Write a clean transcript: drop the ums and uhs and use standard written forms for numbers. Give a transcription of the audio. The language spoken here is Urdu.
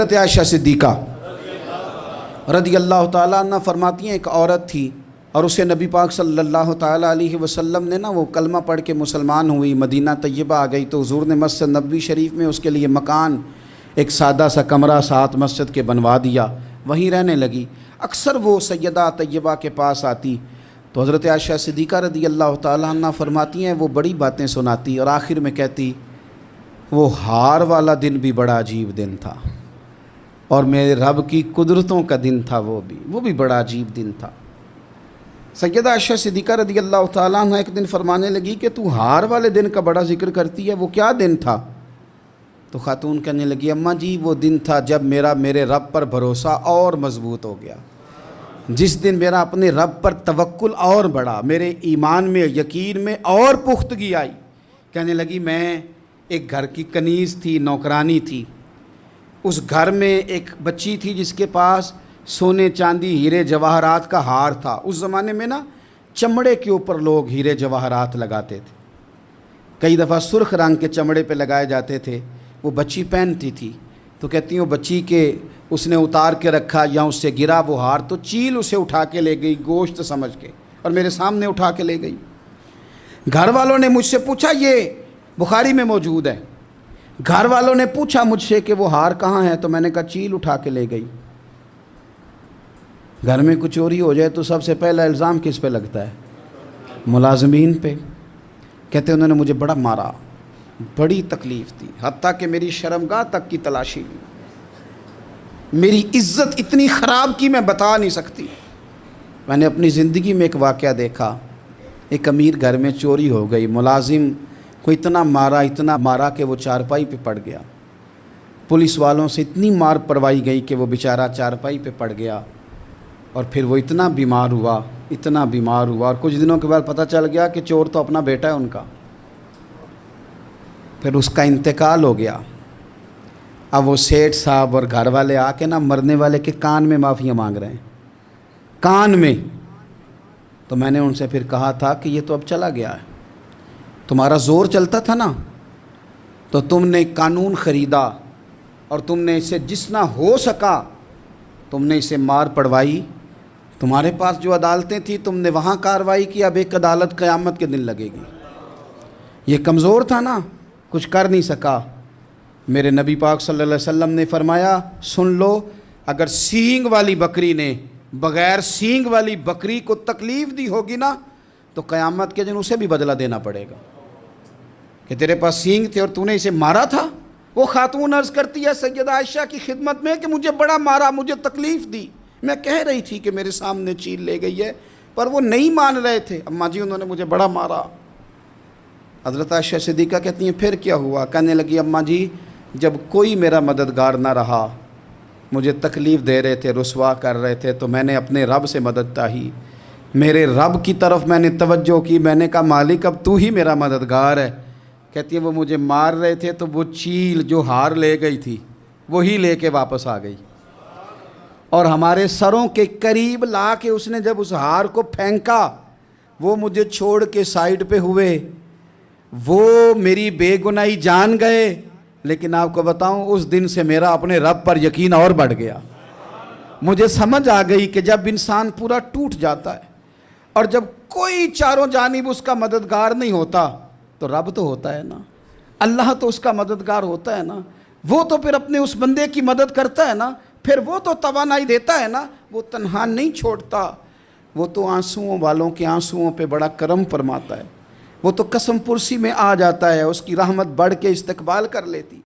حضرت عائشہ صدیقہ رضی اللہ تعالیٰ عنہ فرماتی ہیں، ایک عورت تھی اور اسے نبی پاک صلی اللہ تعالیٰ علیہ وسلم نے وہ کلمہ پڑھ کے مسلمان ہوئی، مدینہ طیبہ آ گئی تو حضور نے مسجد نبوی شریف میں اس کے لیے مکان، ایک سادہ سا کمرہ ساتھ مسجد کے بنوا دیا، وہیں رہنے لگی۔ اکثر وہ سیدہ طیبہ کے پاس آتی تو حضرت عائشہ صدیقہ رضی اللہ تعالیٰ عنہ فرماتی ہیں وہ بڑی باتیں سناتی اور آخر میں کہتی وہ ہار والا دن بھی بڑا عجیب دن تھا اور میرے رب کی قدرتوں کا دن تھا، وہ بھی بڑا عجیب دن تھا۔ سیدہ عائشہ صدیقہ رضی اللہ تعالیٰ عنہ ایک دن فرمانے لگی کہ تو ہار والے دن کا بڑا ذکر کرتی ہے، وہ کیا دن تھا؟ تو خاتون کہنے لگی، اماں جی وہ دن تھا جب میرے رب پر بھروسہ اور مضبوط ہو گیا، جس دن میرا اپنے رب پر توکل اور بڑھا، میرے ایمان میں یقین میں اور پختگی آئی۔ کہنے لگی میں ایک گھر کی کنیز تھی، نوکرانی تھی، اس گھر میں ایک بچی تھی جس کے پاس سونے چاندی ہیرے جواہرات کا ہار تھا۔ اس زمانے میں چمڑے کے اوپر لوگ ہیرے جواہرات لگاتے تھے، کئی دفعہ سرخ رنگ کے چمڑے پہ لگائے جاتے تھے، وہ بچی پہنتی تھی تو کہتی ہیں وہ بچی کے اس نے اتار کے رکھا یا اس سے گرا وہ ہار تو چیل اسے اٹھا کے لے گئی گوشت سمجھ کے اور میرے سامنے اٹھا کے لے گئی۔ گھر والوں نے مجھ سے پوچھا، یہ بخاری میں موجود ہے، گھر والوں نے پوچھا مجھ سے کہ وہ ہار کہاں ہے تو میں نے کہا چیل اٹھا کے لے گئی۔ گھر میں کچھ چوری ہو جائے تو سب سے پہلا الزام کس پہ لگتا ہے؟ ملازمین پہ۔ کہتے انہوں نے مجھے بڑا مارا، بڑی تکلیف تھی، حتیٰ کہ میری شرمگاہ تک کی تلاشی لی، میری عزت اتنی خراب کی میں بتا نہیں سکتی۔ میں نے اپنی زندگی میں ایک واقعہ دیکھا، ایک امیر گھر میں چوری ہو گئی، ملازم کو اتنا مارا کہ وہ چارپائی پہ پڑ گیا، پولیس والوں سے اتنی مار پروائی گئی کہ وہ بیچارہ چارپائی پہ پڑ گیا اور پھر وہ اتنا بیمار ہوا اور کچھ دنوں کے بعد پتہ چل گیا کہ چور تو اپنا بیٹا ہے ان کا، پھر اس کا انتقال ہو گیا۔ اب وہ سیٹھ صاحب اور گھر والے آ کے مرنے والے کے کان میں معافیاں مانگ رہے ہیں، کان میں۔ تو میں نے ان سے پھر کہا تھا کہ یہ تو اب چلا گیا ہے، تمہارا زور چلتا تھا تو تم نے قانون خریدا اور تم نے اسے جتنا ہو سکا تم نے اسے مار پڑوائی، تمہارے پاس جو عدالتیں تھیں تم نے وہاں کارروائی کی، اب ایک عدالت قیامت کے دن لگے گی۔ یہ کمزور تھا کچھ کر نہیں سکا۔ میرے نبی پاک صلی اللہ علیہ وسلم نے فرمایا، سن لو، اگر سینگ والی بکری نے بغیر سینگ والی بکری کو تکلیف دی ہوگی تو قیامت کے دن اسے بھی بدلہ دینا پڑے گا کہ تیرے پاس سینگ تھے اور تو نے اسے مارا تھا۔ وہ خاتون عرض کرتی ہے سیدہ عائشہ کی خدمت میں کہ مجھے بڑا مارا، مجھے تکلیف دی، میں کہہ رہی تھی کہ میرے سامنے چیل لے گئی ہے پر وہ نہیں مان رہے تھے، اماں جی انہوں نے مجھے بڑا مارا۔ حضرت عائشہ صدیقہ کہتی ہیں پھر کیا ہوا؟ کہنے لگی، اماں جی جب کوئی میرا مددگار نہ رہا، مجھے تکلیف دے رہے تھے، رسوا کر رہے تھے، تو میں نے اپنے رب سے مدد چاہی، میرے رب کی طرف میں نے توجہ کی، میں نے کہا مالک اب تو ہی میرا مددگار ہے۔ کہتی ہے وہ مجھے مار رہے تھے تو وہ چیل جو ہار لے گئی تھی وہی لے کے واپس آ گئی اور ہمارے سروں کے قریب لا کے اس نے جب اس ہار کو پھینکا، وہ مجھے چھوڑ کے سائیڈ پہ ہوئے، وہ میری بے گناہی جان گئے، لیکن آپ کو بتاؤں اس دن سے میرا اپنے رب پر یقین اور بڑھ گیا۔ مجھے سمجھ آ گئی کہ جب انسان پورا ٹوٹ جاتا ہے اور جب کوئی چاروں جانب اس کا مددگار نہیں ہوتا تو رب تو ہوتا ہے اللہ تو اس کا مددگار ہوتا ہے وہ تو پھر اپنے اس بندے کی مدد کرتا ہے پھر وہ تو توانائی دیتا ہے وہ تنہا نہیں چھوڑتا، وہ تو آنسوؤں والوں کے آنسوؤں پہ بڑا کرم فرماتا ہے، وہ تو قسم پرسی میں آ جاتا ہے، اس کی رحمت بڑھ کے استقبال کر لیتی۔